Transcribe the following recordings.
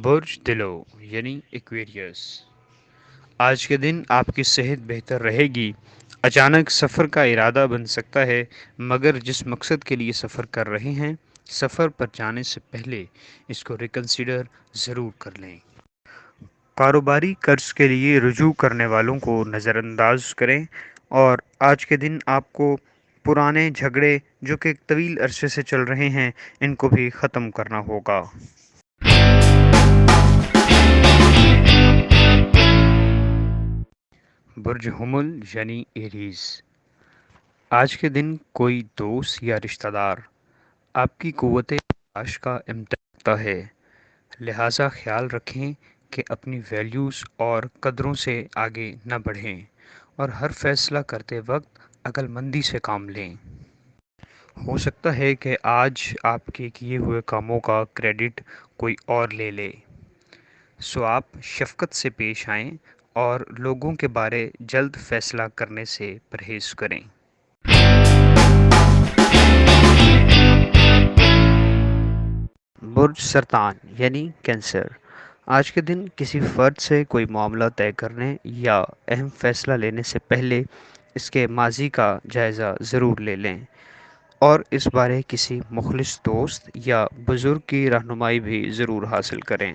برج دلو یعنی ایکویریس، آج کے دن آپ کی صحت بہتر رہے گی۔ اچانک سفر کا ارادہ بن سکتا ہے، مگر جس مقصد کے لیے سفر کر رہے ہیں، سفر پر جانے سے پہلے اس کو ریکنسیڈر ضرور کر لیں۔ کاروباری قرض کے لیے رجوع کرنے والوں کو نظر انداز کریں، اور آج کے دن آپ کو پرانے جھگڑے جو کہ طویل عرصے سے چل رہے ہیں ان کو بھی ختم کرنا ہوگا۔ برج حمل یعنی ایریز، آج کے دن کوئی دوست یا رشتہ دار آپ کی قوت برداشت کا امتحان کرتا ہے، لہٰذا خیال رکھیں کہ اپنی ویلیوز اور قدروں سے آگے نہ بڑھیں، اور ہر فیصلہ کرتے وقت عقل مندی سے کام لیں۔ ہو سکتا ہے کہ آج آپ کے کیے ہوئے کاموں کا کریڈٹ کوئی اور لے لے، سو آپ شفقت سے پیش آئیں اور لوگوں کے بارے جلد فیصلہ کرنے سے پرہیز کریں۔ برج سرطان یعنی کینسر، آج کے دن کسی فرد سے کوئی معاملہ طے کرنے یا اہم فیصلہ لینے سے پہلے اس کے ماضی کا جائزہ ضرور لے لیں، اور اس بارے کسی مخلص دوست یا بزرگ کی رہنمائی بھی ضرور حاصل کریں۔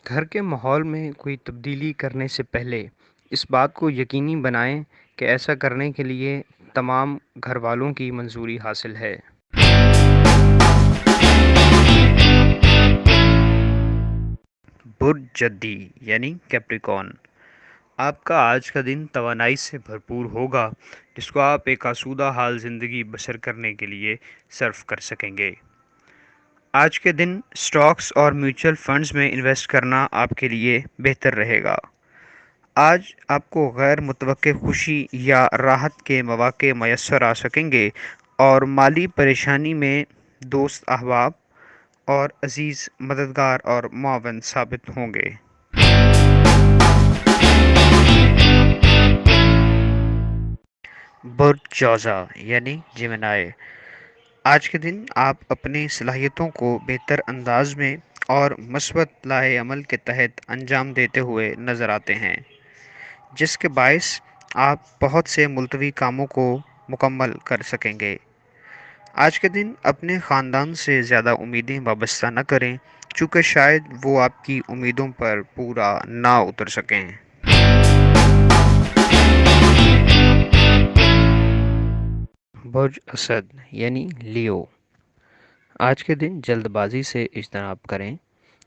گھر کے ماحول میں کوئی تبدیلی کرنے سے پہلے اس بات کو یقینی بنائیں کہ ایسا کرنے کے لیے تمام گھر والوں کی منظوری حاصل ہے۔ برج جدی یعنی کیپریکارن، آپ کا آج کا دن توانائی سے بھرپور ہوگا، جس کو آپ ایک آسودہ حال زندگی بسر کرنے کے لیے صرف کر سکیں گے۔ آج کے دن سٹاکس اور میوچل فنڈز میں انویسٹ کرنا آپ کے لیے بہتر رہے گا۔ آج آپ کو غیر متوقع خوشی یا راحت کے مواقع میسر آ سکیں گے، اور مالی پریشانی میں دوست احباب اور عزیز مددگار اور معاون ثابت ہوں گے۔ برج جوزا یعنی جیمنائی، آج کے دن آپ اپنی صلاحیتوں کو بہتر انداز میں اور مثبت لائحہ عمل کے تحت انجام دیتے ہوئے نظر آتے ہیں، جس کے باعث آپ بہت سے ملتوی کاموں کو مکمل کر سکیں گے۔ آج کے دن اپنے خاندان سے زیادہ امیدیں وابستہ نہ کریں، چونکہ شاید وہ آپ کی امیدوں پر پورا نہ اتر سکیں۔ برج اسد یعنی لیو، آج کے دن جلد بازی سے اجتناب کریں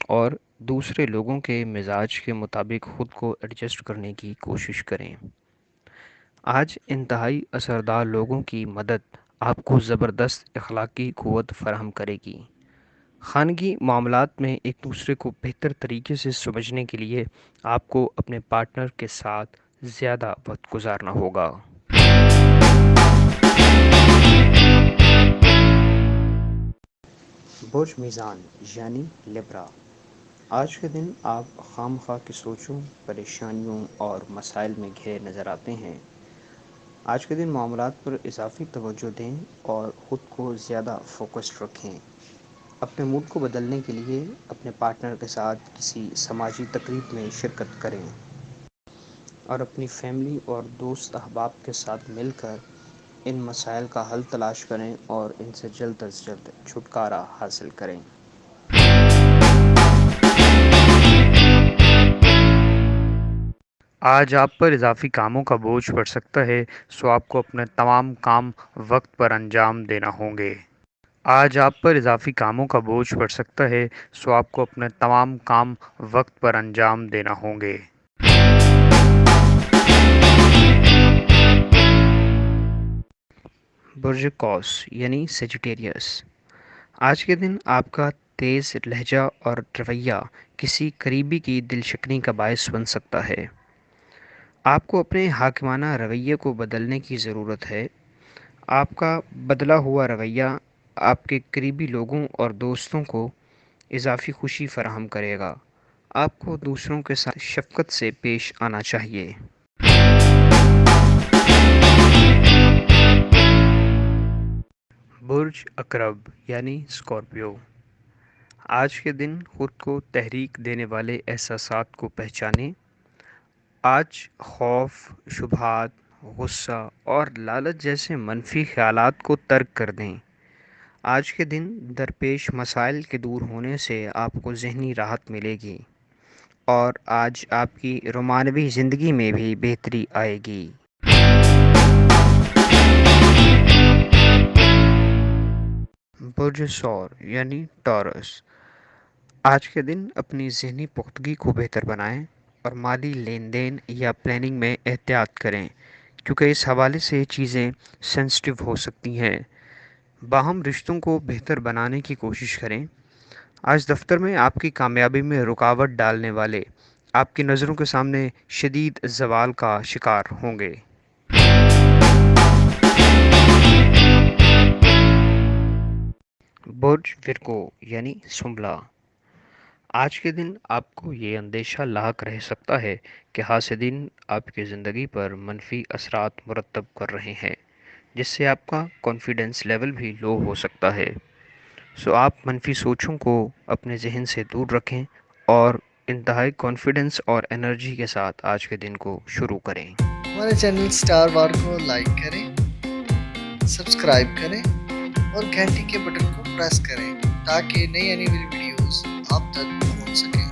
اور دوسرے لوگوں کے مزاج کے مطابق خود کو ایڈجسٹ کرنے کی کوشش کریں۔ آج انتہائی اثردار لوگوں کی مدد آپ کو زبردست اخلاقی قوت فراہم کرے گی۔ خانگی معاملات میں ایک دوسرے کو بہتر طریقے سے سمجھنے کے لیے آپ کو اپنے پارٹنر کے ساتھ زیادہ وقت گزارنا ہوگا۔ برج میزان یعنی لیبرا، آج کے دن آپ خام خواہ کی سوچوں، پریشانیوں اور مسائل میں گھرے نظر آتے ہیں۔ آج کے دن معاملات پر اضافی توجہ دیں اور خود کو زیادہ فوکسڈ رکھیں۔ اپنے موڈ کو بدلنے کے لیے اپنے پارٹنر کے ساتھ کسی سماجی تقریب میں شرکت کریں، اور اپنی فیملی اور دوست احباب کے ساتھ مل کر ان مسائل کا حل تلاش کریں اور ان سے جلد از جلد چھٹکارا حاصل کریں۔ آج آپ پر اضافی کاموں کا بوجھ پڑ سکتا ہے، سو آپ کو اپنے تمام کام وقت پر انجام دینا ہوں گے۔ آج آپ پر اضافی کاموں کا بوجھ پڑ سکتا ہے، سو آپ کو اپنے تمام کام وقت پر انجام دینا ہوں گے۔ برج قوس یعنی سیجیٹیریس، آج کے دن آپ کا تیز لہجہ اور رویہ کسی قریبی کی دل شکنی کا باعث بن سکتا ہے۔ آپ کو اپنے حاکمانہ رویے کو بدلنے کی ضرورت ہے۔ آپ کا بدلا ہوا رویہ آپ کے قریبی لوگوں اور دوستوں کو اضافی خوشی فراہم کرے گا۔ آپ کو دوسروں کے ساتھ شفقت سے پیش آنا چاہیے۔ برج عقرب یعنی اسکارپیو، آج کے دن خود کو تحریک دینے والے احساسات کو پہچانیں۔ آج خوف، شبہات، غصہ اور لالچ جیسے منفی خیالات کو ترک کر دیں۔ آج کے دن درپیش مسائل کے دور ہونے سے آپ کو ذہنی راحت ملے گی اور آج آپ کی رومانوی زندگی میں بھی بہتری آئے گی۔ برج ثور یعنی ٹورس، آج کے دن اپنی ذہنی پختگی کو بہتر بنائیں اور مالی لین دین یا پلاننگ میں احتیاط کریں، کیونکہ اس حوالے سے چیزیں سینسٹیو ہو سکتی ہیں۔ باہم رشتوں کو بہتر بنانے کی کوشش کریں۔ آج دفتر میں آپ کی کامیابی میں رکاوٹ ڈالنے والے آپ کی نظروں کے سامنے شدید زوال کا شکار ہوں گے۔ برج ورگو یعنی سنبلا، آج کے دن آپ کو یہ اندیشہ لاحق رہ سکتا ہے کہ حاسدین آپ کی زندگی پر منفی اثرات مرتب کر رہے ہیں، جس سے آپ کا کانفیڈنس لیول بھی لو ہو سکتا ہے۔ آپ منفی سوچوں کو اپنے ذہن سے دور رکھیں اور انتہائی کانفیڈنس اور انرجی کے ساتھ آج کے دن کو شروع کریں۔ ہمارے چینل سٹار وار کو لائک کریں، سبسکرائب کریں اور گھنٹی کے بٹن کو پریس کریں تاکہ نئی آنے والی ویڈیوز آپ تک پہنچ سکیں۔